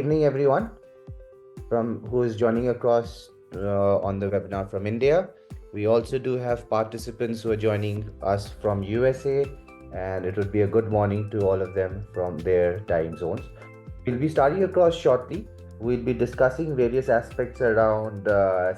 evening, everyone from who is joining across on the webinar from India. We also do have participants who are joining us from USA, and it would be a good morning to all of them from their time zones. We'll be starting across shortly. We'll be discussing various aspects around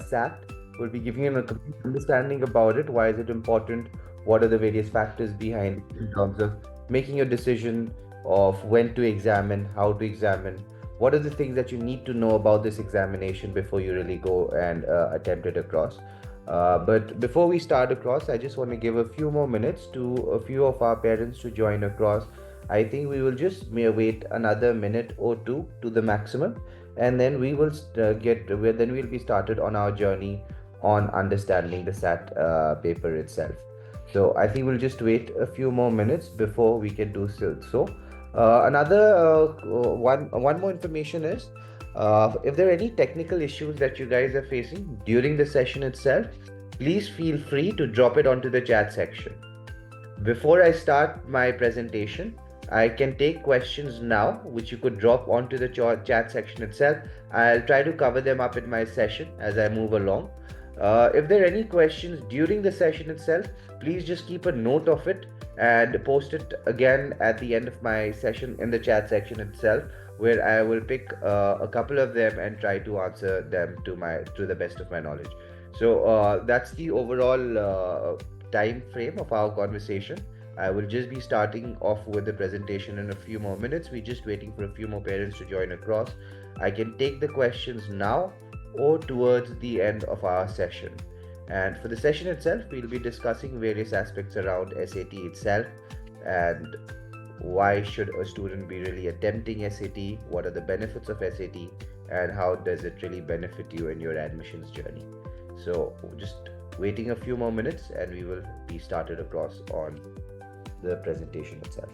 SAT. We'll be giving you a complete understanding about it. Why is it important? What are the various factors behind it in terms of making a decision of when to examine, how to examine, what are the things that you need to know about this examination before you really go and attempt it across. But before we start across, I just want to give a few more minutes to a few of our parents to join across. I think we will just wait another minute or two to the maximum, and then we will then we'll be started on our journey on understanding the SAT paper itself. So I think we'll just wait a few more minutes before we can do so. One more information is, if there are any technical issues that you guys are facing during the session itself, please feel free to drop it onto the chat section. Before I start my presentation, I can take questions now, which you could drop onto the chat section itself. I'll try to cover them up in my session as I move along. If there are any questions during the session itself, please just keep a note of it and post it again at the end of my session in the chat section itself, where I will pick a couple of them and try to answer them to the best of my knowledge. So that's the overall time frame of our conversation. I will just be starting off with the presentation in a few more minutes. We're just waiting for a few more parents to join across. I can take the questions now or towards the end of our session. And for the session itself, we'll be discussing various aspects around SAT itself and why should a student be really attempting SAT, what are the benefits of SAT, and how does it really benefit you in your admissions journey. So just waiting a few more minutes and we will be started across on the presentation itself.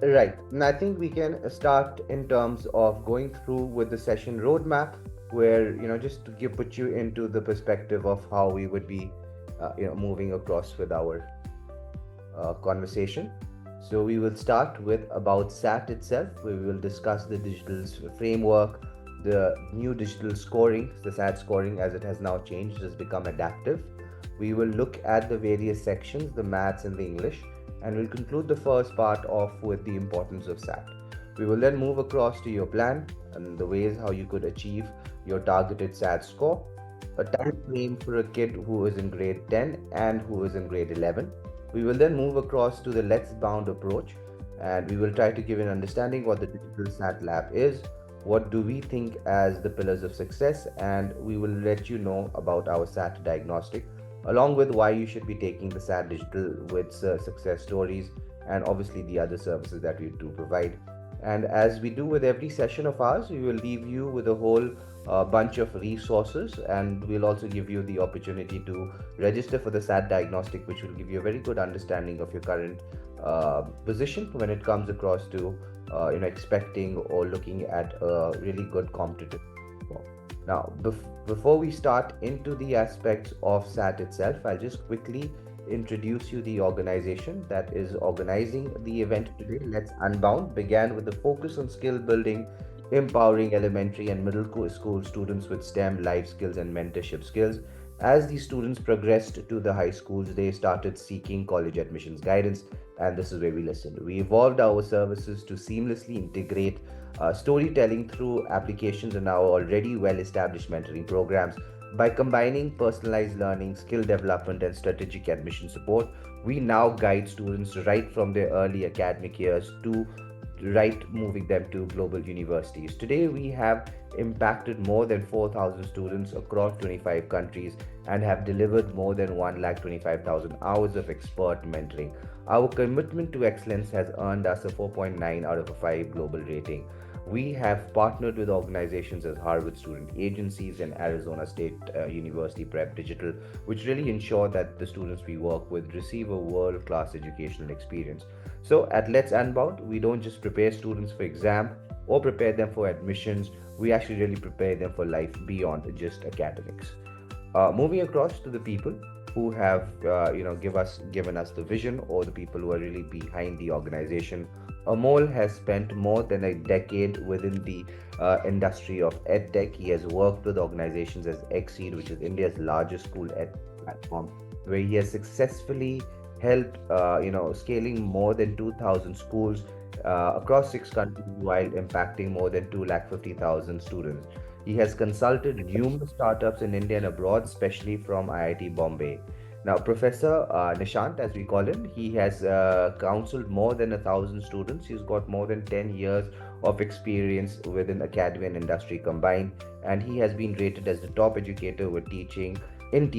Right. And I think we can start in terms of going through with the session roadmap, where, just to put you into the perspective of how we would be, moving across with our conversation. So we will start with about SAT itself. We will discuss the digital framework, the new digital scoring, the SAT scoring as it has now changed, has become adaptive. We will look at the various sections, the maths and the English, and we'll conclude the first part off with the importance of SAT. We will then move across to your plan and the ways how you could achieve your targeted SAT score, a time frame for a kid who is in grade 10 and who is in grade 11. We will then move across to the Let's Bound approach, and we will try to give an understanding what the digital SAT lab is, what do we think as the pillars of success, and we will let you know about our SAT diagnostic, along with why you should be taking the SAT digital with success stories, and obviously the other services that we do provide. And as we do with every session of ours, we will leave you with a whole bunch of resources, and we'll also give you the opportunity to register for the SAT diagnostic, which will give you a very good understanding of your current position when it comes across to expecting or looking at a really good competitive. Now, before we start into the aspects of SAT itself, I'll just quickly introduce you the organization that is organizing the event today. Let's Unbound began with a focus on skill building, empowering elementary and middle school students with STEM, life skills, and mentorship skills. As these students progressed to the high schools, they started seeking college admissions guidance, and this is where we listened. We evolved our services to seamlessly integrate storytelling through applications in our already well-established mentoring programs. By combining personalized learning, skill development, and strategic admission support, we now guide students right from their early academic years to right moving them to global universities. Today, we have impacted more than 4,000 students across 25 countries and have delivered more than 1,25,000 hours of expert mentoring. Our commitment to excellence has earned us a 4.9 out of a 5 global rating. We have partnered with organizations as Harvard Student Agencies and Arizona State University Prep Digital, which really ensure that the students we work with receive a world class educational experience. So at Let's Unbound, we don't just prepare students for exam or prepare them for admissions, we actually really prepare them for life beyond just academics. Moving across to the people who have given us the vision, or the people who are really behind the organization. Amol has spent more than a decade within the industry of edtech. He has worked with organizations as Exceed, which is India's largest school ed platform, where he has successfully helped scaling more than 2,000 schools across 6 countries while impacting more than 250,000 students. He has consulted numerous startups in India and abroad, especially from IIT Bombay. Now, Professor Nishant, as we call him, he has counseled more than 1,000 students. He's got more than 10 years of experience within academy and industry combined, and he has been rated as the top educator with teaching and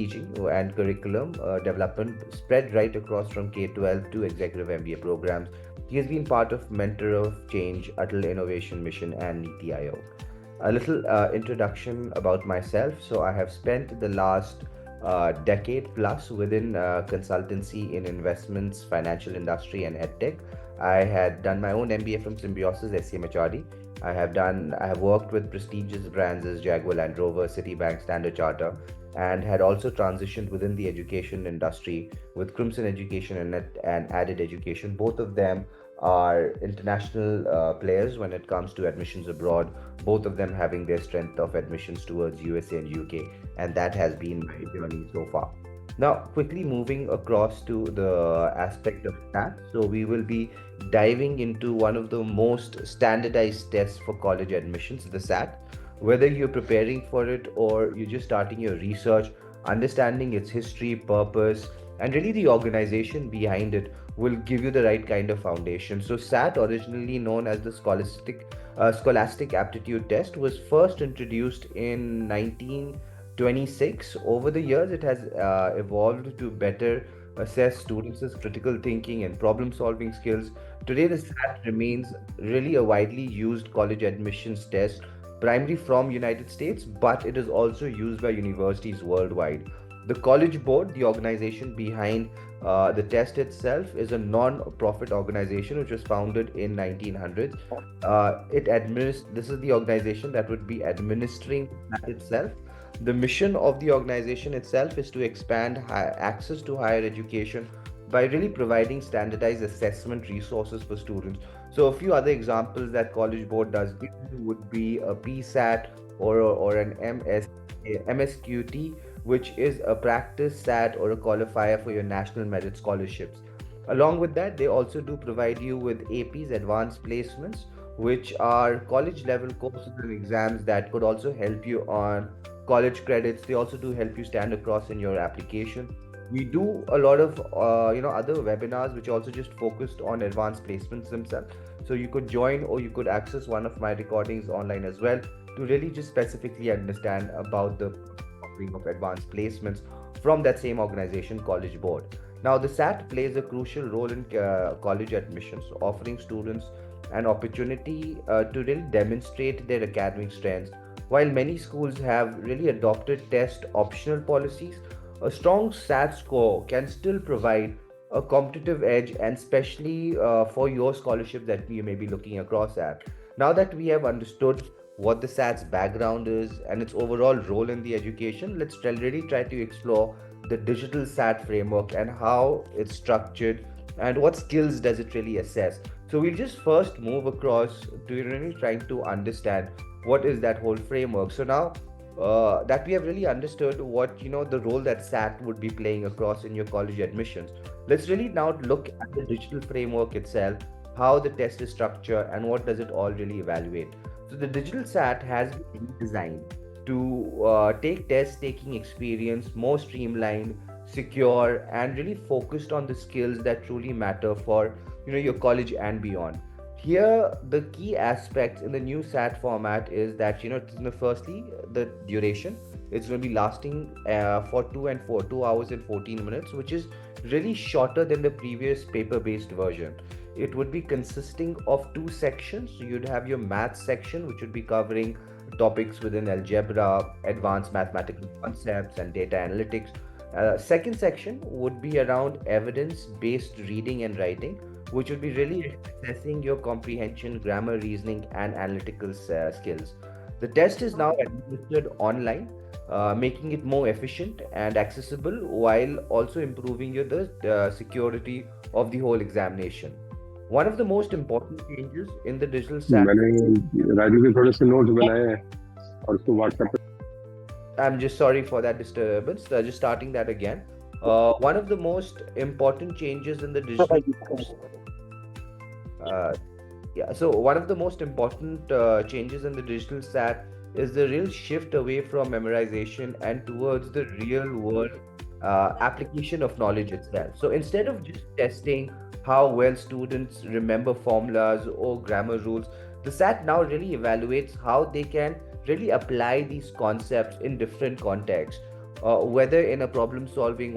curriculum development spread right across from K-12 to executive MBA programs. He has been part of Mentor of Change, Atal Innovation Mission, and Niti Aayog. A little introduction about myself. So I have spent the last decade plus within consultancy in investments, financial industry, and edtech. I had done my own MBA from Symbiosis SCMHRD. I have worked with prestigious brands as Jaguar Land Rover, Citibank, Standard Charter, and had also transitioned within the education industry with Crimson Education and Added Education. Both of them are international players when it comes to admissions abroad, both of them having their strength of admissions towards USA and UK, and that has been my journey so far. Now, quickly moving across to the aspect of SAT. So, we will be diving into one of the most standardized tests for college admissions, the SAT. Whether you're preparing for it or you're just starting your research, understanding its history, purpose, and really the organization behind it will give you the right kind of foundation. So, SAT, originally known as the Scholastic Aptitude Test, was first introduced in 1926. Over the years, it has evolved to better assess students' critical thinking and problem solving skills. Today, the SAT remains really a widely used college admissions test, primarily from United States, but it is also used by universities worldwide. The College Board, the organization behind the test itself, is a non-profit organization which was founded in 1900s. This is the organization that would be administering that itself. The mission of the organization itself is to expand access to higher education by really providing standardized assessment resources for students. So a few other examples that College Board does give you would be a PSAT or an MSQT, which is a practice SAT or a qualifier for your national merit scholarships. Along with that, they also do provide you with APs, advanced placements, which are college level courses and exams that could also help you on college credits. They also do help you stand across in your application. We do a lot of other webinars which also just focused on advanced placements themselves. So you could join or you could access one of my recordings online as well to really just specifically understand about the offering of advanced placements from that same organization, College Board. Now, the SAT plays a crucial role in college admissions, offering students an opportunity to really demonstrate their academic strengths. While many schools have really adopted test optional policies, a strong SAT score can still provide a competitive edge, and especially for your scholarship that you may be looking across at. Now that we have understood what the SAT's background is and its overall role in the education, let's really try to explore the digital SAT framework and how it's structured and what skills does it really assess. So we'll just first move across to really trying to understand what is that whole framework. So now that we have really understood what the role that SAT would be playing across in your college admissions, let's really now look at the digital framework itself, how the test is structured, and what does it all really evaluate. So the digital SAT has been designed to take test taking experience more streamlined, secure, and really focused on the skills that truly matter for your college and beyond. Here, the key aspects in the new SAT format is that, firstly, the duration. It's going to be lasting for 2 hours and 14 minutes, which is really shorter than the previous paper-based version. It would be consisting of two sections. So you'd have your math section, which would be covering topics within algebra, advanced mathematical concepts, and data analytics. Second section would be around evidence-based reading and writing, which would be really assessing your comprehension, grammar, reasoning, and analytical skills. The test is now administered online, making it more efficient and accessible while also improving the security of the whole examination. One of the most important changes in the digital SAT. मैंने राजू के थोड़े से notes बनाए हैं और उसको WhatsApp पे I'm just sorry for that disturbance. Just starting that again. One of the most important changes in the digital uh, yeah, so one of the most important changes in the digital SAT is the real shift away from memorization and towards the real world application of knowledge itself. So instead of just testing how well students remember formulas or grammar rules, the SAT now really evaluates how they can really apply these concepts in different contexts, whether in a problem solving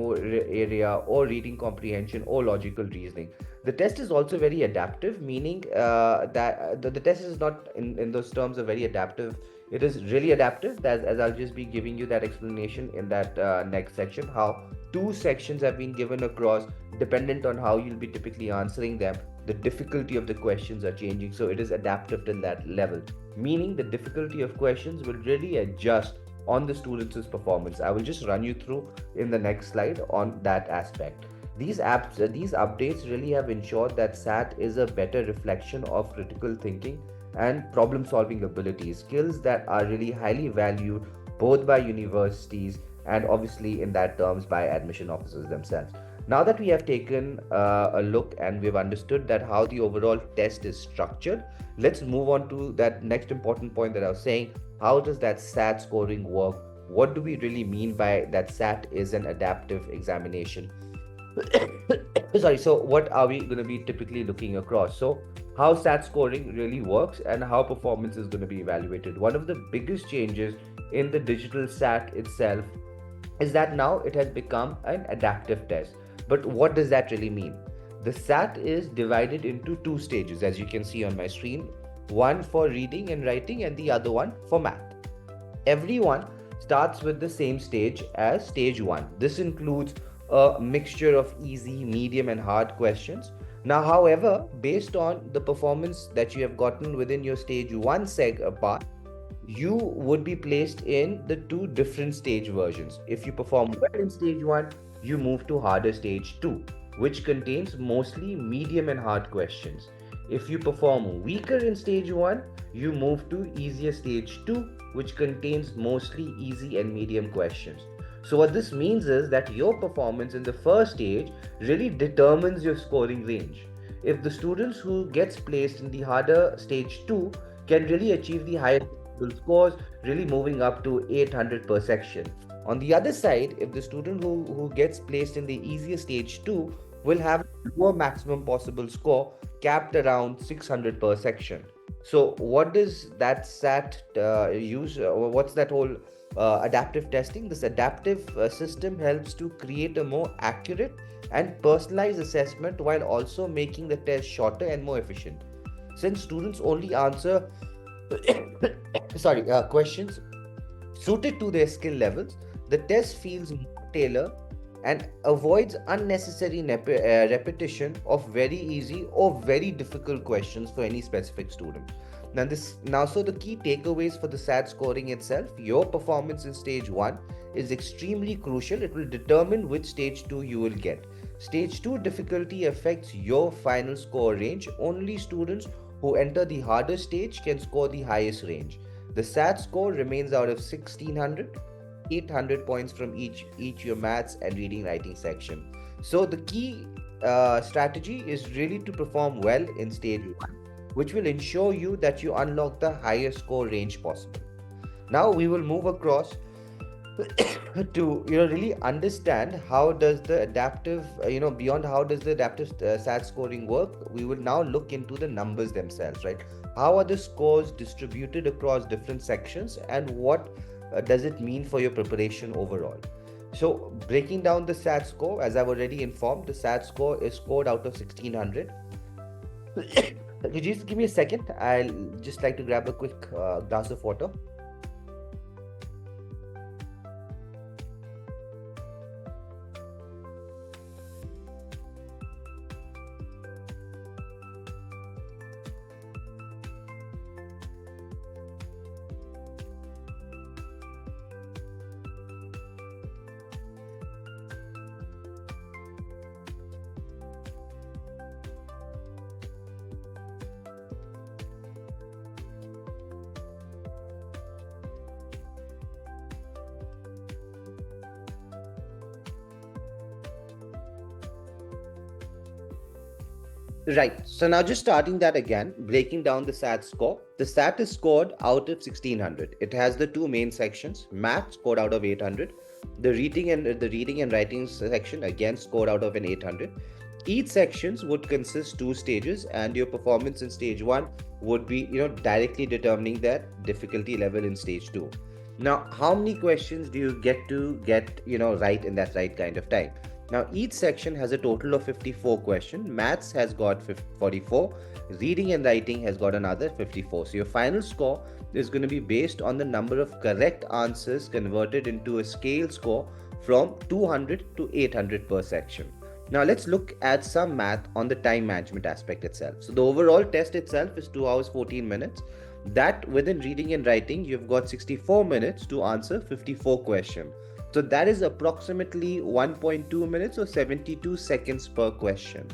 area or reading comprehension or logical reasoning. The test is also very adaptive, meaning that the test is not in those terms are very adaptive. It is really adaptive, as I'll just be giving you that explanation in that next section, how two sections have been given across dependent on how you'll be typically answering them. The difficulty of the questions are changing, so it is adaptive to that level, meaning the difficulty of questions will really adjust on the students' performance. I will just run you through in the next slide on that aspect. These updates really have ensured that SAT is a better reflection of critical thinking and problem solving abilities, skills that are really highly valued both by universities and obviously in that terms by admission officers themselves. Now that we have taken a look and we've understood that how the overall test is structured, let's move on to that next important point that I was saying. How does that SAT scoring work? What do we really mean by that SAT is an adaptive examination? Sorry, so what are we going to be typically looking across? So how SAT scoring really works and how performance is going to be evaluated. One of the biggest changes in the digital SAT itself is that now it has become an adaptive test. But what does that really mean? The SAT is divided into two stages, as you can see on my screen, one for reading and writing and the other one for math. Everyone starts with the same stage as stage 1. This includes a mixture of easy, medium, and hard questions. Now, however, based on the performance that you have gotten within your stage 1 part, you would be placed in the two different stage versions. If you perform well in stage 1, you move to harder stage 2, which contains mostly medium and hard questions. If you perform weaker in stage 1, you move to easier stage 2, which contains mostly easy and medium questions. So what this means is that your performance in the first stage really determines your scoring range. If the students who gets placed in the harder stage 2 can really achieve the highest scores, really moving up to 800 per section. On the other side, if the student who gets placed in the easier stage 2 will have a lower maximum possible score capped around 600 per section. So what does that SAT use? What's that whole adaptive testing? This adaptive system helps to create a more accurate and personalized assessment while also making the test shorter and more efficient. Since students only answer questions suited to their skill levels, the test feels more tailored and avoids unnecessary repetition of very easy or very difficult questions for any specific student. So the key takeaways for the SAT scoring itself: your performance in stage 1 is extremely crucial. It will determine which stage 2 you will get. Stage 2 difficulty affects your final score range. Only students who enter the harder stage can score the highest range. The SAT score remains out of 1600, 800 points from each your maths and reading writing section. So the key strategy is really to perform well in stage 1, which will ensure you that you unlock the highest score range possible. Now we will move across to really understand how does the adaptive beyond how does the adaptive SAT scoring work, we will now look into the numbers themselves, right? How are the scores distributed across different sections, and what does it mean for your preparation overall? So breaking down the SAT score, as I've already informed, the SAT score is scored out of 1600. Could you just give me a second? I'll just like to grab a quick glass of water. Right. So now just starting that again, breaking down the SAT score. The SAT is scored out of 1600. It has the two main sections, math scored out of 800, the reading and writing section again scored out of an 800. Each sections would consist two stages, and your performance in stage 1 would be directly determining that difficulty level in stage 2. Now, how many questions do you get right in that right kind of time? Now, each section has a total of 54 questions. Maths has got 44, reading and writing has got another 54. So, your final score is going to be based on the number of correct answers converted into a scale score from 200 to 800 per section. Now, let's look at some math on the time management aspect itself. So, the overall test itself is 2 hours 14 minutes. That within reading and writing, you've got 64 minutes to answer 54 questions. So that is approximately 1.2 minutes or 72 seconds per question.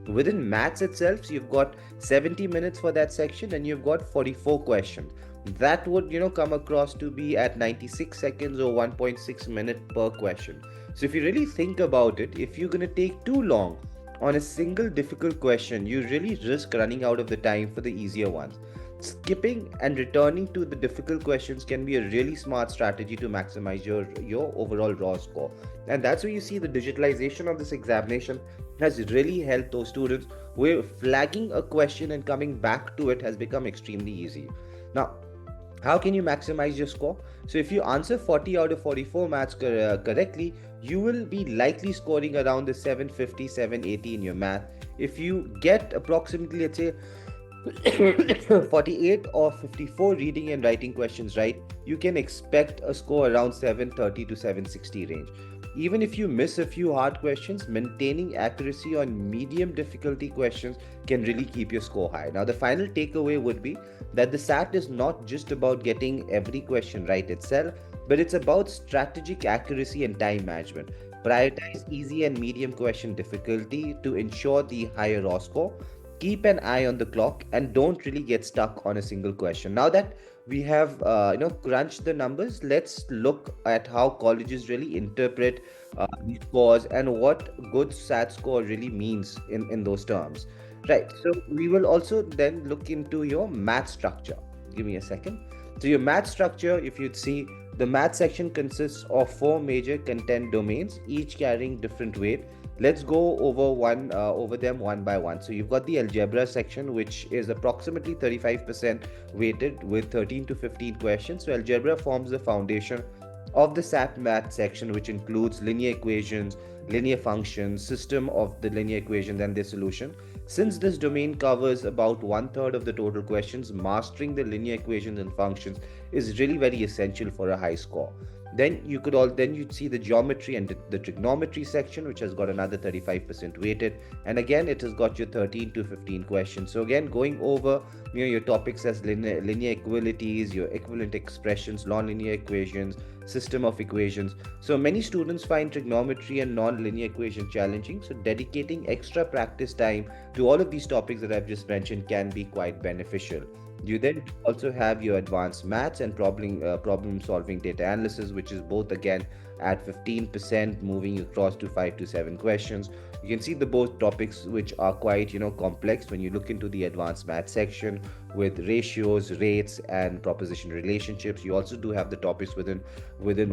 Within maths itself, so you've got 70 minutes for that section, and you've got 44 questions. That would come across to be at 96 seconds or 1.6 minutes per question. So if you really think about it, if you're going to take too long on a single difficult question, you really risk running out of the time for the easier ones. Skipping and returning to the difficult questions can be a really smart strategy to maximize your overall raw score. And that's where you see the digitalization of this examination has really helped those students where flagging a question and coming back to it has become extremely easy. Now, how can you maximize your score? So if you answer 40 out of 44 maths correctly, you will be likely scoring around the 750 780 in your math. If you get approximately, let's say, 48 or 54 reading and writing questions right, you can expect a score around 730 to 760 range. Even if you miss a few hard questions, maintaining accuracy on medium difficulty questions can really keep your score high. Now, the final takeaway would be that the SAT is not just about getting every question right itself, but it's about strategic accuracy and time management. Prioritize easy and medium question difficulty to ensure the higher raw score. Keep an eye on the clock and don't really get stuck on a single question. Now that we have crunched the numbers, let's look at how colleges really interpret these scores and what good SAT score really means in those terms. Right. So we will also then look into your math structure. Give me a second. So your math structure, if you'd see, the math section consists of four major content domains, each carrying different weight. Let's go over them one by one. So you've got the algebra section, which is approximately 35% weighted with 13 to 15 questions. So algebra forms the foundation of the SAT math section, which includes linear equations, linear functions, system of the linear equations and their solution. Since this domain covers about 1/3 of the total questions, mastering the linear equations and functions is really very essential for a high score. Then you'd see the geometry and the trigonometry section, which has got another 35% weighted, and again it has got your 13 to 15 questions. So again, going over your topics as linear equalities, your equivalent expressions, non-linear equations, system of equations. So many students find trigonometry and non-linear equations challenging, so dedicating extra practice time to all of these topics that I've just mentioned can be quite beneficial. You then also have your advanced maths and problem solving data analysis, which is both again at 15%, moving across to 5 to 7 questions. You can see the both topics which are quite complex when you look into the advanced math section with ratios, rates, and proposition relationships. You also do have the topics within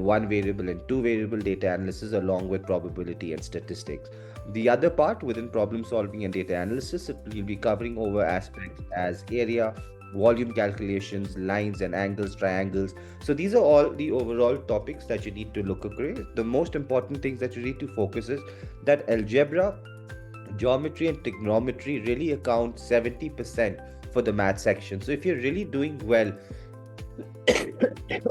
one variable and two variable data analysis along with probability and statistics. The other part within problem solving and data analysis, it will be covering over aspects as area, volume calculations, lines and angles, triangles. So these are all the overall topics that you need to look across. The most important things that you need to focus is that algebra, geometry and trigonometry really account 70% for the math section. So if you're really doing well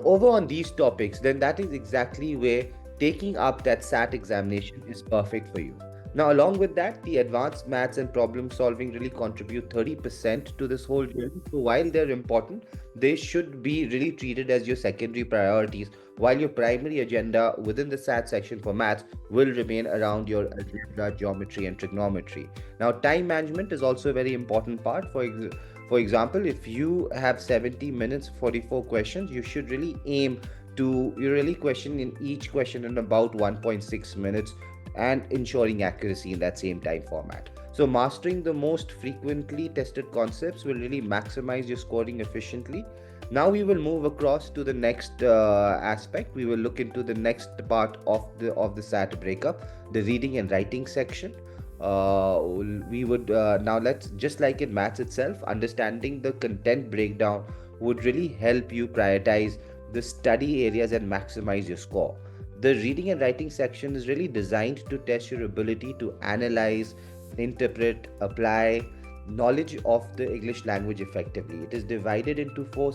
over on these topics, then that is exactly where taking up that SAT examination is perfect for you. Now, along with that, the advanced maths and problem solving really contribute 30% to this whole journey. So, while they're important, they should be really treated as your secondary priorities, while your primary agenda within the SAT section for maths will remain around your algebra, geometry, and trigonometry. Now, time management is also a very important part. For example, if you have 70 minutes, 44 questions, you should really aim to you really question in each question in about 1.6 minutes and ensuring accuracy in that same time format. So, mastering the most frequently tested concepts will really maximize your scoring efficiently. Now we will move across to the next aspect. We will look into the next part of the SAT breakup, the reading and writing section. We would now let's just like in maths itself, understanding the content breakdown would really help you prioritize the study areas and maximize your score. The reading and writing section is really designed to test your ability to analyze, interpret, apply knowledge of the English language effectively. It is divided into four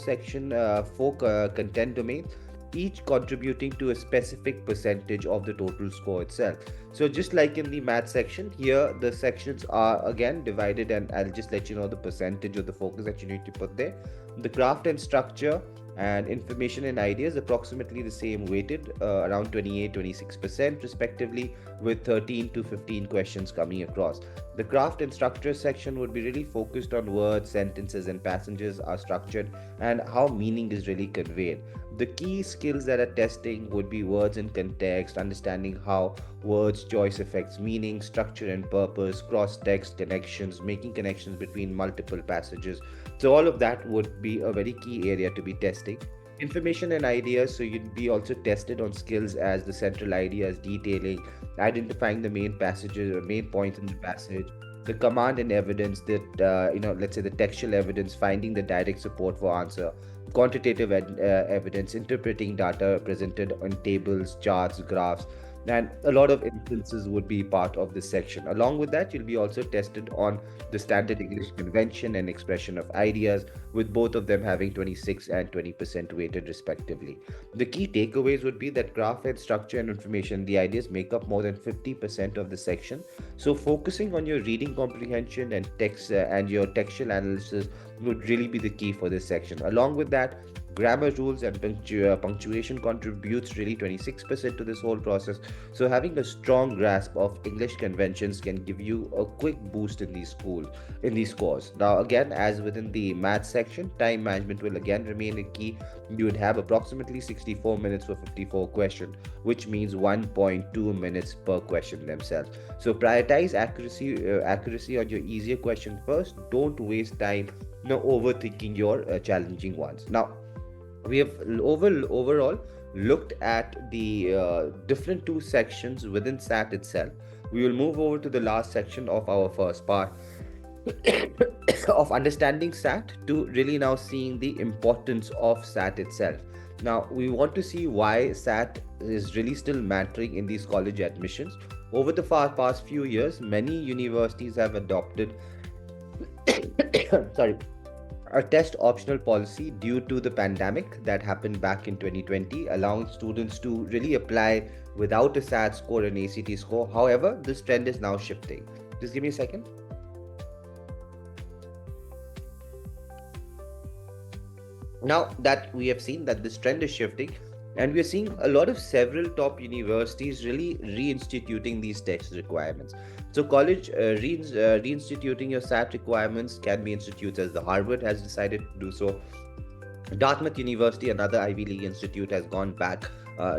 content domains, each contributing to a specific percentage of the total score itself. So just like in the math section, here the sections are again divided, and I'll just let you know the percentage of the focus that you need to put there. The craft and structure and information and ideas approximately the same, weighted around 28-26% respectively, with 13 to 15 questions coming across. The craft and structure section would be really focused on words, sentences and passages are structured and how meaning is really conveyed. The key skills that are testing would be words in context, understanding how words choice affects meaning, structure and purpose, cross text connections, making connections between multiple passages. So all of that would be a very key area to be testing. Information and ideas, so you'd be also tested on skills as the central ideas, detailing, identifying the main passages or main points in the passage. The command and evidence, that let's say the textual evidence, finding the direct support for answer. Quantitative evidence, interpreting data presented on tables, charts, graphs, and a lot of instances would be part of this section. Along with that, you'll be also tested on the standard English convention and expression of ideas, with both of them having 26 and 20% weighted respectively. The key takeaways would be that graph and structure and information, the ideas make up more than 50% of the section. So focusing on your reading comprehension and text and your textual analysis would really be the key for this section. Along with that, grammar rules and punctuation contributes really 26% to this whole process. So having a strong grasp of English conventions can give you a quick boost in these scores. Now again, as within the math section, time management will again remain a key. You would have approximately 64 minutes for 54 questions, which means 1.2 minutes per question themselves. So prioritize accuracy on your easier question first. Don't waste time overthinking your challenging ones. Now we have overall looked at the different two sections within SAT itself. We will move over to the last section of our first part of understanding SAT, to really now seeing the importance of SAT itself. Now we want to see why SAT is really still mattering in these college admissions. Over the past few years, many universities have adopted sorry, a test optional policy due to the pandemic that happened back in 2020, allowing students to really apply without a SAT score and ACT score. However, this trend is now shifting. Just give me a second. Now that we have seen that this trend is shifting, And we're seeing a lot of several top universities really reinstituting these test requirements. So college reinstituting your SAT requirements can be institutes as the Harvard has decided to do so. Dartmouth University, another Ivy League institute, has gone back,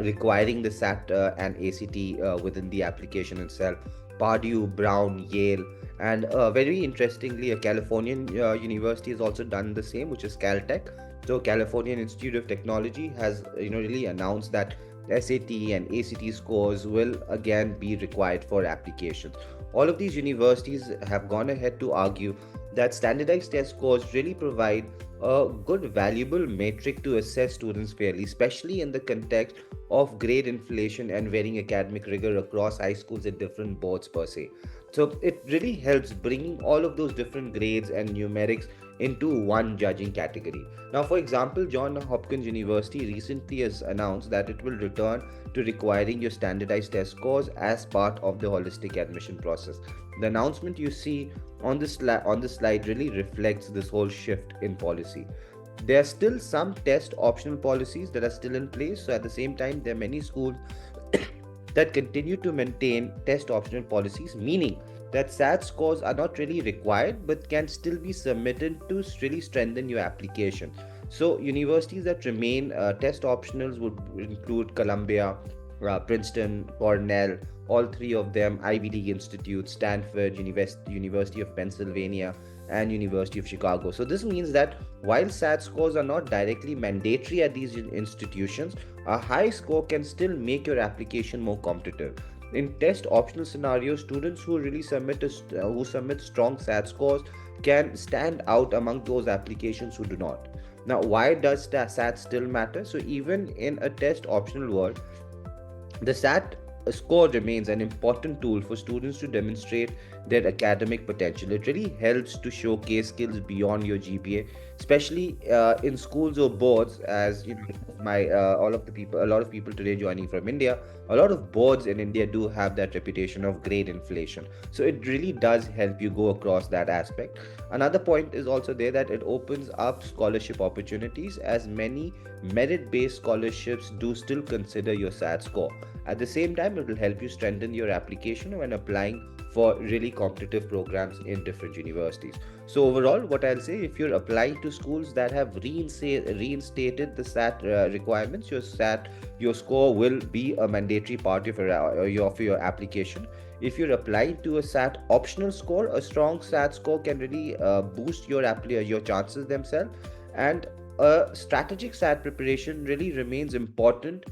requiring the SAT and ACT within the application itself. Purdue, Brown, Yale, and very interestingly, a Californian university has also done the same, which is Caltech. So, Californian Institute of Technology has really announced that SAT and ACT scores will again be required for applications. All of these universities have gone ahead to argue that standardized test scores really provide a good, valuable metric to assess students fairly, especially in the context of grade inflation and varying academic rigor across high schools at different boards per se. So it really helps bringing all of those different grades and numerics into one judging category. Now, for example, John Hopkins University recently has announced that it will return to requiring your standardized test scores as part of the holistic admission process. The announcement you see on the slide really reflects this whole shift in policy. There are still some test optional policies that are still in place. So at the same time, there are many schools that continue to maintain test optional policies, meaning that SAT scores are not really required but can still be submitted to really strengthen your application. So, universities that remain test optionals would include Columbia, Princeton, Cornell, all three of them, Ivy League institutes, Stanford, University of Pennsylvania, and University of Chicago. So, this means that while SAT scores are not directly mandatory at these institutions, a high score can still make your application more competitive. In test optional scenarios, students who really who submit strong SAT scores can stand out among those applications who do not. Now, why does SAT still matter? So, even in a test optional world, the SAT score remains an important tool for students to demonstrate their academic potential. It really helps to showcase skills beyond your GPA, especially in schools or boards. As you know, my all of the people, a lot of people today joining from India, a lot of boards in India do have that reputation of grade inflation. So it really does help you go across that aspect. Another point is also there that it opens up scholarship opportunities, as many merit-based scholarships do still consider your SAT score. At the same time, it will help you strengthen your application when applying for really competitive programs in different universities. So overall, what I'll say, if you're applying to schools that have reinstated the SAT requirements, your score will be a mandatory part of your application. If you're applying to a SAT optional score, a strong SAT score can really boost your chances themselves. And a strategic SAT preparation really remains important,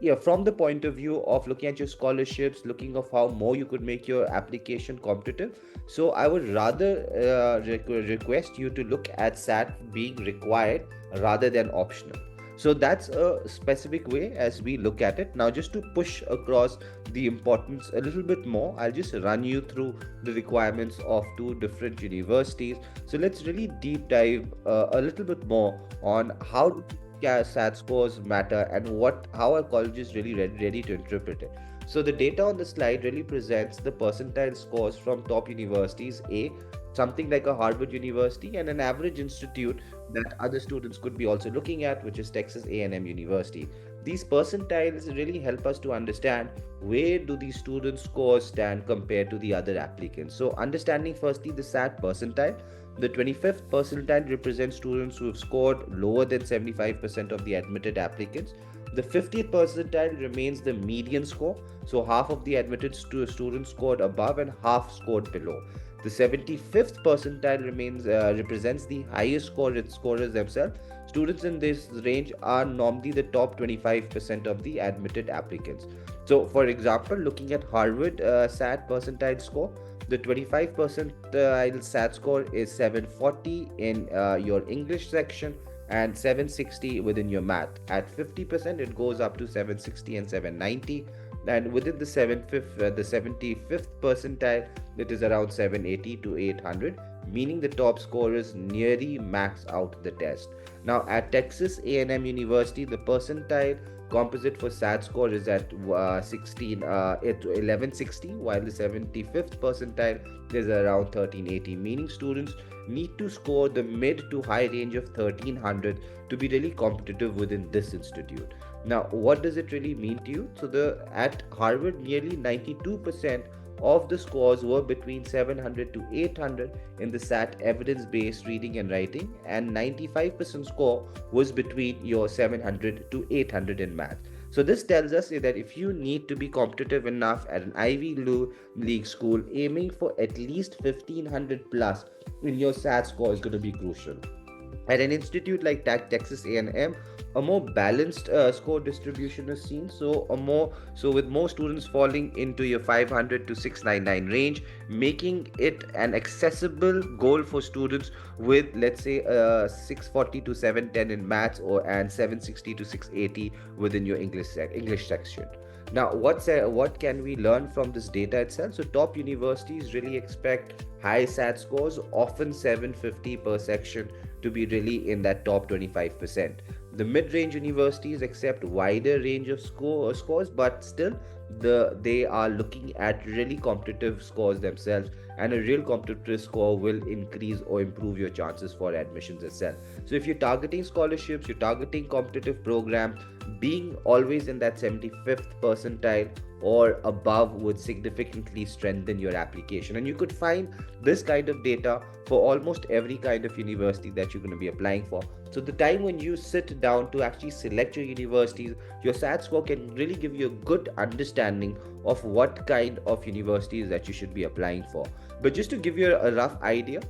yeah, from the point of view of looking at your scholarships, looking of how more you could make your application competitive. So I would rather request you to look at SAT being required rather than optional. So that's a specific way as we look at it. Now, just to push across the importance a little bit more, I'll just run you through the requirements of two different universities. So let's really deep dive a little bit more on how SAT scores matter and how our college is really ready to interpret it. So the data on the slide really presents the percentile scores from top universities, something like a Harvard University, and an average institute that other students could be also looking at, which is Texas A&M University. These percentiles really help us to understand where do these students' scores stand compared to the other applicants. So understanding firstly the SAT percentile. The 25th percentile represents students who have scored lower than 75% of the admitted applicants. The 50th percentile remains the median score, so half of the admitted students scored above and half scored below. The 75th percentile represents the highest scorers themselves. Students in this range are normally the top 25% of the admitted applicants. So, for example, looking at Harvard SAT percentile score, the 25 percentile SAT score is 740 in your English section and 760 within your math. At 50%, it goes up to 760 and 790. And within the 75th percentile, it is around 780 to 800, meaning the top scorers nearly max out the test. Now, at Texas A&M University, the percentile composite for SAT score is at 1160, while the 75th percentile is around 1380, meaning students need to score the mid to high range of 1300 to be really competitive within this institute. Now, what does it really mean to you? So, the at Harvard, nearly 92% of the scores were between 700 to 800 in the SAT evidence based reading and writing, and 95% score was between your 700 to 800 in math. So, this tells us that if you need to be competitive enough at an Ivy League school, aiming for at least 1500 plus in your SAT score is going to be crucial. At an institute like Texas A&M, a more balanced score distribution is seen. So with more students falling into your 500 to 699 range, making it an accessible goal for students with, let's say, 640 to 710 in maths, or and 760 to 680 within your English section. Now, what can we learn from this data itself? So, top universities really expect high SAT scores, often 750 per section, to be really in that top 25%. The mid-range universities accept wider range of scores, but still they are looking at really competitive scores themselves, and a real competitive score will increase or improve your chances for admissions itself. So if you're targeting scholarships, you're targeting competitive program, being always in that 75th percentile or above would significantly strengthen your application. And you could find this kind of data for almost every kind of university that you're going to be applying for. So the time when you sit down to actually select your universities, your SAT score can really give you a good understanding of what kind of universities that you should be applying for. But just to give you a rough idea,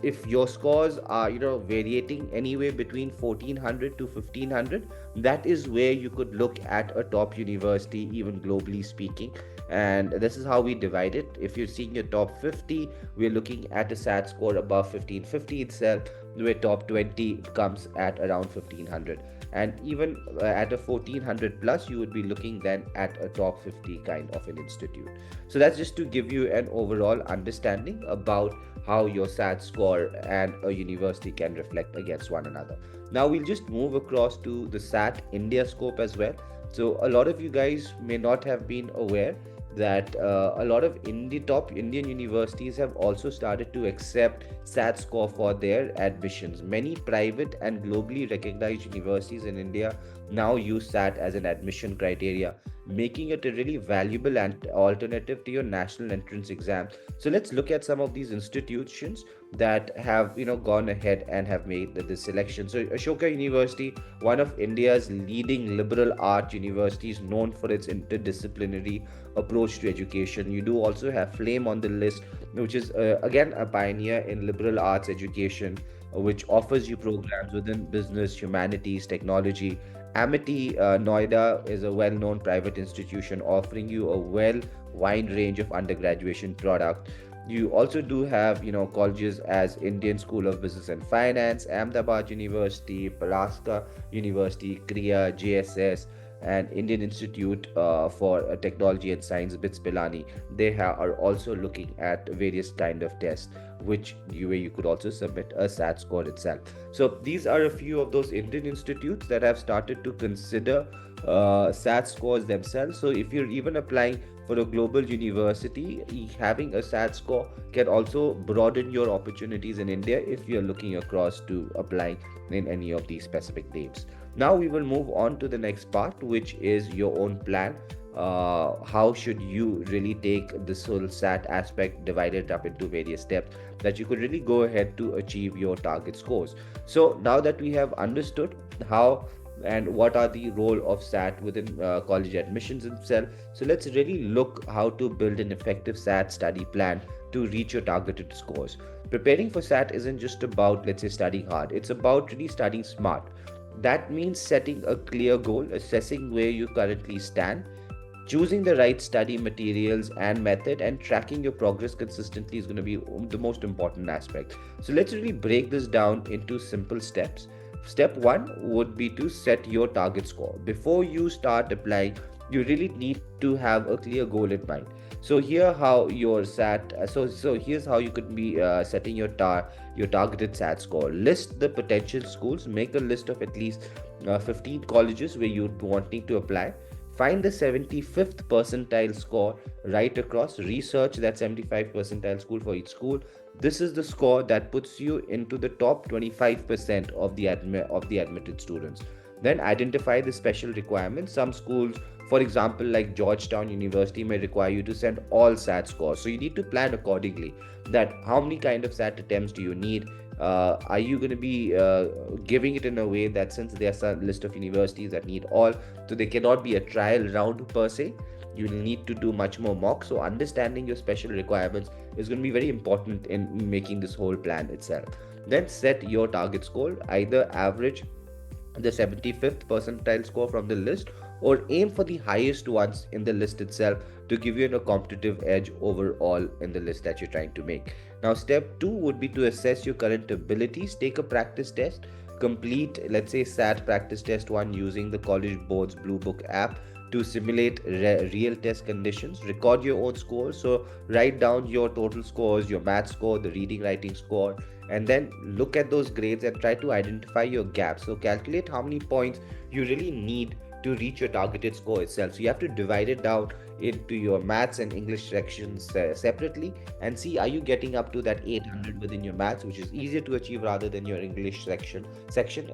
if your scores are varying anywhere between 1400 to 1500, that is where you could look at a top university, even globally speaking. And this is how we divide it. If you're seeing your top 50, we're looking at a SAT score above 1550 itself, where top 20 comes at around 1500. And even at a 1400 plus, you would be looking then at a top 50 kind of an institute. So that's just to give you an overall understanding about how your SAT score and a university can reflect against one another. Now we'll just move across to the SAT India scope as well. So a lot of you guys may not have been aware that a lot of top Indian universities have also started to accept SAT score for their admissions. Many private and globally recognized universities in India now use SAT as an admission criteria, making it a really valuable and alternative to your national entrance exam. So let's look at some of these institutions that have gone ahead and have made the selection. So Ashoka University, one of India's leading liberal arts universities, known for its interdisciplinary approach to education. You do also have Flame on the list, which is again a pioneer in liberal arts education, which offers you programs within business, humanities, technology. Amity Noida is a well-known private institution offering you a wide range of undergraduate product. You also do have colleges as Indian School of Business and Finance, Ahmedabad University, Palaska University, Kriya, JSS, and Indian Institute for Technology and Science, BITS Pilani. They are also looking at various kind of tests, where you could also submit a SAT score itself. So these are a few of those Indian institutes that have started to consider SAT scores themselves. So if you're even applying for a global university, having a SAT score can also broaden your opportunities in India if you're looking across to applying in any of these specific names. Now we will move on to the next part, which is your own plan. How should you really take this whole SAT aspect, divided up into various steps that you could really go ahead to achieve your target scores. So now that we have understood how and what are the role of SAT within college admissions itself, so let's really look how to build an effective SAT study plan to reach your targeted scores. Preparing for SAT isn't just about, let's say, studying hard. It's about really studying smart. That means setting a clear goal, assessing where you currently stand, choosing the right study materials and method, and tracking your progress consistently is going to be the most important aspect. So let's really break this down into simple steps. Step 1 would be to set your target score. Before you start applying, you really need to have a clear goal in mind. So here how your SAT, so here's how you could be setting your targeted SAT score. List the potential schools. Make a list of at least 15 colleges where you're wanting to apply. Find the 75th percentile score right across. Research that 75 percentile school for each school. This is the score that puts you into the top 25% of the admitted students. Then identify the special requirements. Some schools, for example, like Georgetown University, may require you to send all SAT scores. So you need to plan accordingly. That how many kind of SAT attempts do you need? Are you going to be giving it in a way that, since there's a list of universities that need all, so there cannot be a trial round per se, you will need to do much more mock. So understanding your special requirements is going to be very important in making this whole plan itself. Then set your target score, either average the 75th percentile score from the list, or aim for the highest ones in the list itself to give you a competitive edge overall in the list that you're trying to make. Now, step 2 would be to assess your current abilities. Take a practice test, complete, let's say, SAT practice test 1 using the College Board's Blue Book app to simulate real test conditions. Record your own scores. So write down your total scores, your math score, the reading writing score, and then look at those grades and try to identify your gaps. So calculate how many points you really need to reach your targeted score itself. So you have to divide it down into your maths and English sections separately, and see, are you getting up to that 800 within your maths, which is easier to achieve rather than your English section,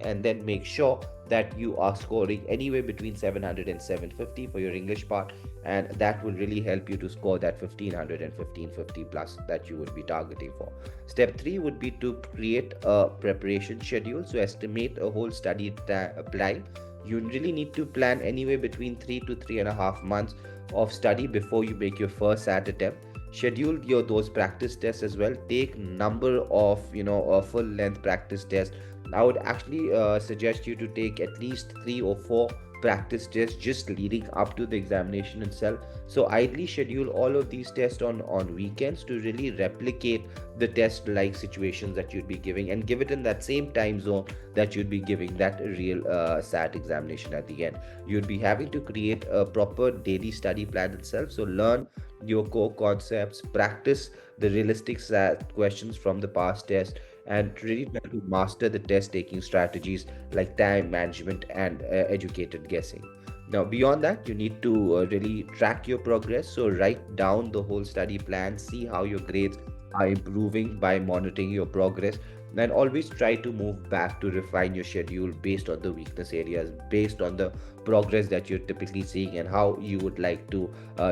and then make sure that you are scoring anywhere between 700 and 750 for your English part, and that will really help you to score that 1500 and 1550 plus that you would be targeting for. Step 3 would be to create a preparation schedule. So estimate a whole study time. You really need to plan anywhere between 3 to 3.5 months of study before you make your first SAT attempt. Schedule your those practice tests as well. Take number of full length practice tests. I would actually suggest you to take at least 3 or 4 practice tests just leading up to the examination itself. So ideally schedule all of these tests on weekends to really replicate the test like situations that you'd be giving, and give it in that same time zone that you'd be giving that real SAT examination at the end. You'd be having to create a proper daily study plan itself. So learn your core concepts, practice the realistic SAT questions from the past test, and really try to master the test taking strategies like time management and educated guessing. Now, beyond that, you need to really track your progress. So, write down the whole study plan, see how your grades are improving by monitoring your progress, and always try to move back to refine your schedule based on the weakness areas, based on the progress that you're typically seeing, and how you would like to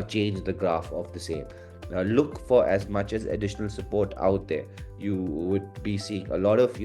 change the graph of the same. Look for as much as additional support out there. You would be seeing a lot of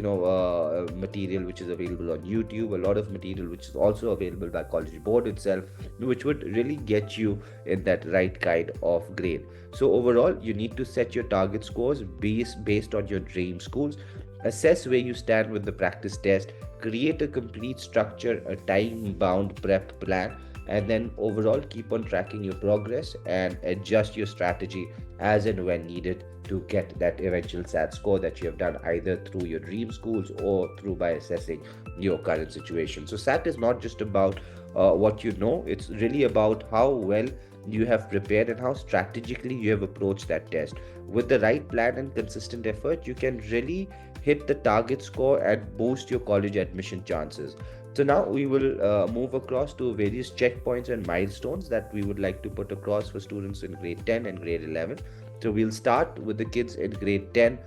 material which is available on YouTube, a lot of material which is also available by College Board itself, which would really get you in that right kind of grade. So overall, you need to set your target scores based on your dream schools. Assess where you stand with the practice test, create a complete structure, a time bound prep plan, and then overall keep on tracking your progress and adjust your strategy as and when needed to get that eventual SAT score that you have done, either through your dream schools or through by assessing your current situation. So SAT is not just about what you know, it's really about how well you have prepared and how strategically you have approached that test. With the right plan and consistent effort, you can really hit the target score and boost your college admission chances. So now we will move across to various checkpoints and milestones that we would like to put across for students in grade 10 and grade 11. So we'll start with the kids in grade 10.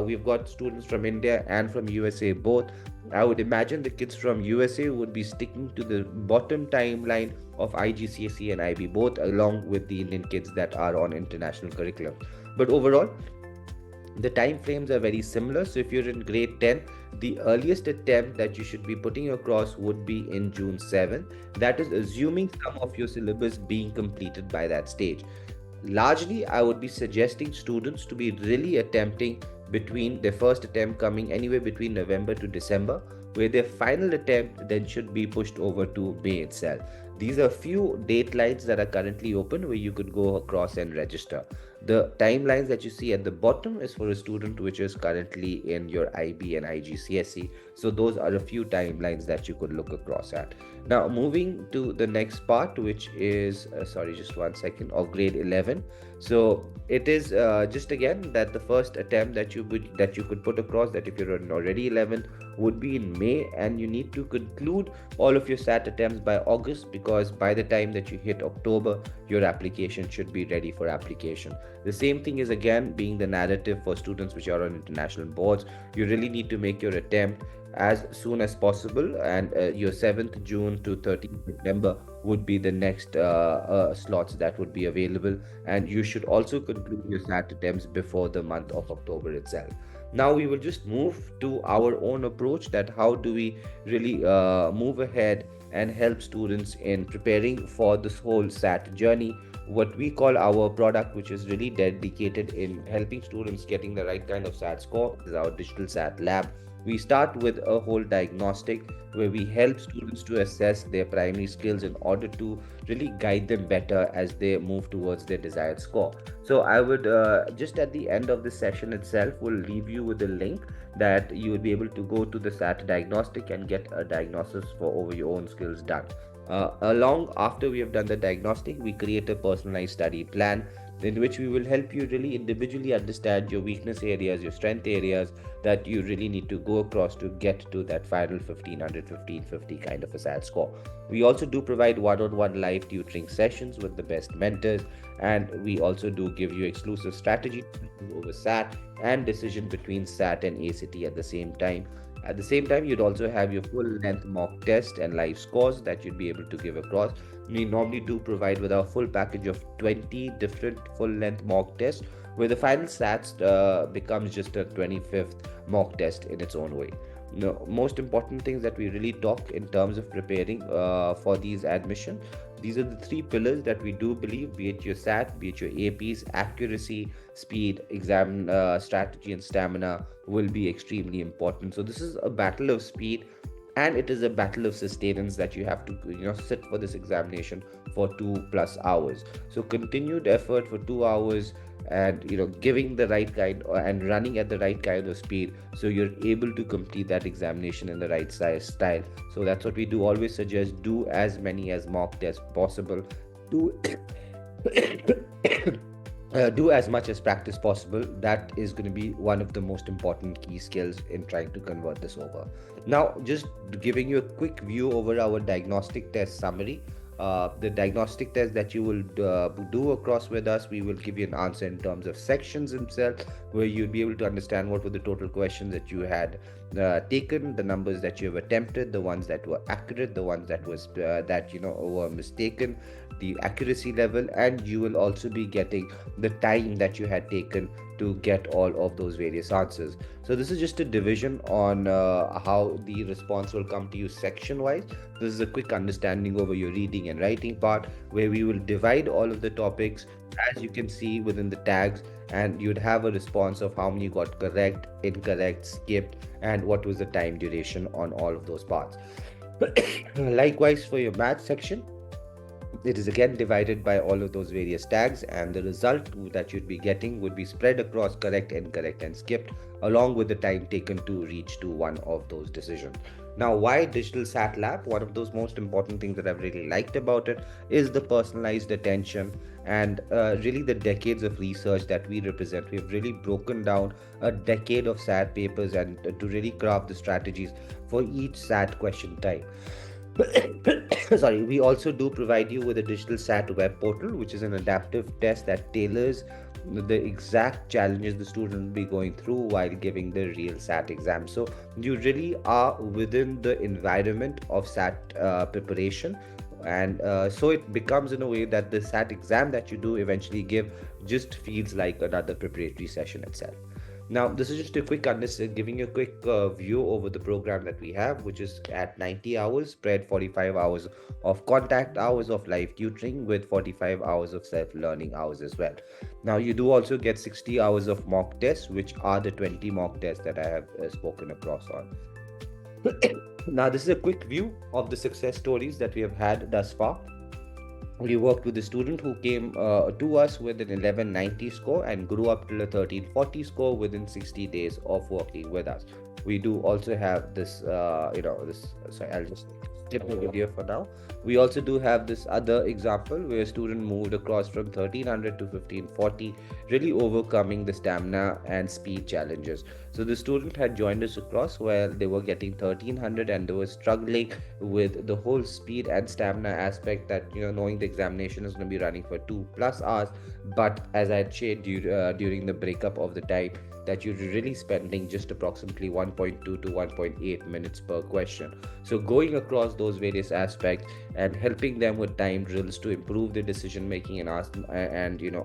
We've got students from India and from USA both. I would imagine the kids from USA would be sticking to the bottom timeline of IGCSE and IB both, along with the Indian kids that are on international curriculum. But overall, the time frames are very similar. So if you're in grade 10, the earliest attempt that you should be putting across would be in June 7th. That is assuming some of your syllabus being completed by that stage. Largely, I would be suggesting students to be really attempting between their first attempt coming anywhere between November to December, where their final attempt then should be pushed over to May itself. These are few date lines that are currently open where you could go across and register. The timelines that you see at the bottom is for a student which is currently in your IB and IGCSE. So those are a few timelines that you could look across at. Now, moving to the next part, which is, sorry, just one second, of grade 11. So it is just again that the first attempt that you could put across, that if you're already 11, would be in May, and you need to conclude all of your SAT attempts by August, because by the time that you hit October, your application should be ready for application. The same thing is again being the narrative for students which are on international boards. You really need to make your attempt as soon as possible, and your 7th June to 13th September would be the next slots that would be available, and you should also conclude your SAT attempts before the month of October itself. Now we will just move to our own approach, that how do we really move ahead and help students in preparing for this whole SAT journey. What we call our product, which is really dedicated in helping students getting the right kind of SAT score, is our digital SAT lab. We start with a whole diagnostic where we help students to assess their primary skills in order to really guide them better as they move towards their desired score. So I would just at the end of the session itself will leave you with a link that you will be able to go to the SAT diagnostic and get a diagnosis for over your own skills done. Along after we have done the diagnostic, we create a personalized study plan in which we will help you really individually understand your weakness areas, your strength areas that you really need to go across to get to that final 1500, 1550 kind of a SAT score. We also do provide one-on-one live tutoring sessions with the best mentors, and we also do give you exclusive strategy over SAT and decision between SAT and ACT at the same time. At the same time, you'd also have your full length mock test and live scores that you'd be able to give across. We normally do provide with our full package of 20 different full length mock tests, where the final SATs becomes just a 25th mock test in its own way. The most important things that we really talk in terms of preparing for these admissions, these are the three pillars that we do believe, be it your SAT, be it your APs, accuracy, speed, exam strategy, and stamina will be extremely important. So this is a battle of speed, and it is a battle of sustenance that you have to sit for this examination for 2+ hours. So continued effort for 2 hours, and giving the right kind and running at the right kind of speed, so you're able to complete that examination in the right size style. So that's what we do always suggest: do as many as mock tests possible, do do as much as practice possible. That is going to be one of the most important key skills in trying to convert this over. Now, just giving you a quick view over our diagnostic test summary. The diagnostic test that you will do across with us, we will give you an answer in terms of sections itself, where you'll be able to understand what were the total questions that you had taken, the numbers that you have attempted, the ones that were accurate, the ones that were mistaken, the accuracy level, and you will also be getting the time that you had taken to get all of those various answers. So this is just a division on how the response will come to you section wise. This is a quick understanding over your reading and writing part, where we will divide all of the topics as you can see within the tags, and you'd have a response of how many got correct, incorrect, skipped, and what was the time duration on all of those parts. Likewise, for your math section, it is again divided by all of those various tags, and the result that you'd be getting would be spread across correct, incorrect, and skipped, along with the time taken to reach to one of those decisions. Now, why Digital SAT Lab? One of those most important things that I've really liked about it is the personalized attention, and really the decades of research that we represent. We've really broken down a decade of SAT papers and to really craft the strategies for each SAT question type. Sorry, we also do provide you with a digital SAT web portal, which is an adaptive test that tailors the exact challenges the student will be going through while giving the real SAT exam. So you really are within the environment of SAT preparation, and so it becomes in a way that the SAT exam that you do eventually give just feels like another preparatory session itself. Now, this is just a quick giving you a quick view over the program that we have, which is at 90 hours, spread 45 hours of contact hours of live tutoring with 45 hours of self-learning hours as well. Now, you do also get 60 hours of mock tests, which are the 20 mock tests that I have spoken across on. Now, this is a quick view of the success stories that we have had thus far. We worked with a student who came to us with an 1190 score and grew up till a 1340 score within 60 days of working with us. We do also have this, this. Sorry, I'll just skip the video for now. We also do have this other example where a student moved across from 1300 to 1540, really overcoming the stamina and speed challenges. So the student had joined us across while they were getting 1300 and they were struggling with the whole speed and stamina aspect, that knowing the examination is going to be running for 2+ hours. But as I had shared during the breakup of the time, that you're really spending just approximately 1.2 to 1.8 minutes per question. So going across those various aspects and helping them with time drills to improve their decision making and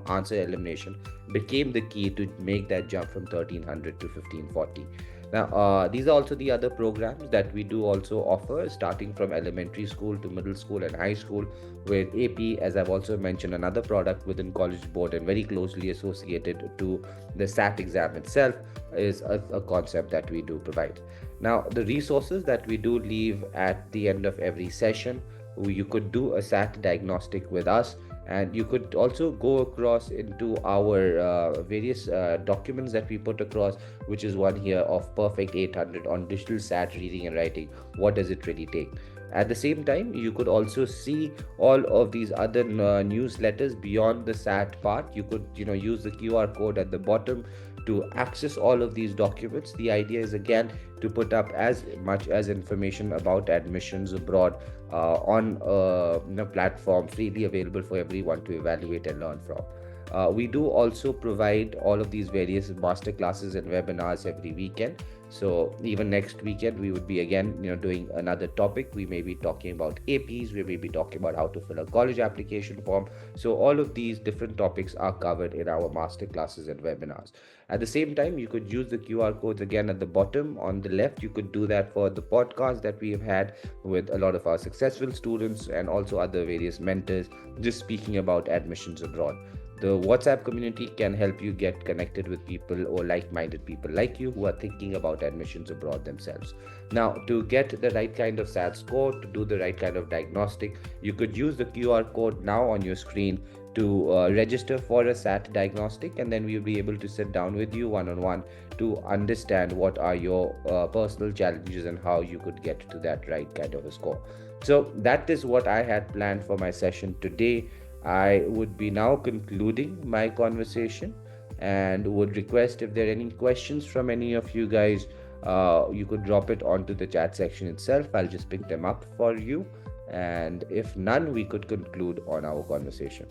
answer elimination became the key to make that jump from 1300 to 1540. Now, these are also the other programs that we do also offer, starting from elementary school to middle school and high school, where AP, as I've also mentioned, another product within College Board and very closely associated to the SAT exam itself, is a concept that we do provide. Now, the resources that we do leave at the end of every session, you could do a SAT diagnostic with us, and you could also go across into our various documents that we put across, which is one here of Perfect 800 on digital SAT reading and writing. What does it really take? At the same time, you could also see all of these other newsletters beyond the SAT part. You could use the QR code at the bottom to access all of these documents. The idea is again to put up as much as information about admissions abroad on a platform freely available for everyone to evaluate and learn from. We do also provide all of these various master classes and webinars every weekend. So even next weekend, we would be again, doing another topic. We may be talking about APs. We may be talking about how to fill a college application form. So all of these different topics are covered in our master classes and webinars. At the same time, you could use the QR codes again at the bottom on the left. You could do that for the podcast that we have had with a lot of our successful students and also other various mentors, just speaking about admissions abroad. The WhatsApp community can help you get connected with people or like-minded people like you who are thinking about admissions abroad themselves. Now, to get the right kind of SAT score, to do the right kind of diagnostic, you could use the QR code now on your screen to register for a SAT diagnostic, and then we'll be able to sit down with you one-on-one to understand what are your personal challenges and how you could get to that right kind of a score. So that is what I had planned for my session today. I would be now concluding my conversation and would request, if there are any questions from any of you guys, you could drop it onto the chat section itself. I'll just pick them up for you. And if none, we could conclude on our conversation.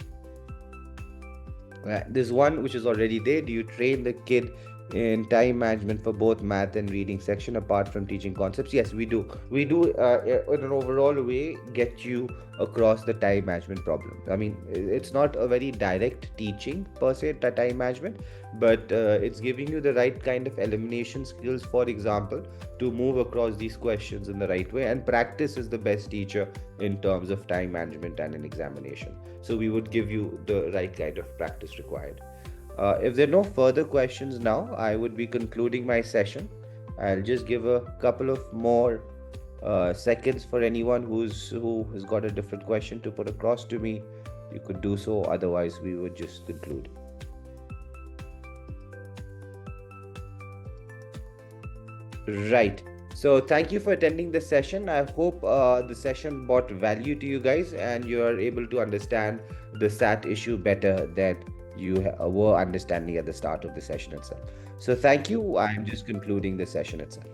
There's one which is already there. Do you train the kid in time management for both math and reading section apart from teaching concepts? Yes, we do. We do in an overall way get you across the time management problem. I mean, it's not a very direct teaching per se, time management, but it's giving you the right kind of elimination skills, for example, to move across these questions in the right way. And practice is the best teacher in terms of time management and an examination. So we would give you the right kind of practice required. If there are no further questions now, I would be concluding my session. I'll just give a couple of more seconds for anyone who has got a different question to put across to me. You could do so. Otherwise, we would just conclude. Right. So thank you for attending the session. I hope the session brought value to you guys and you are able to understand the SAT issue better than you were understanding at the start of the session itself. So thank you. I'm just concluding the session itself.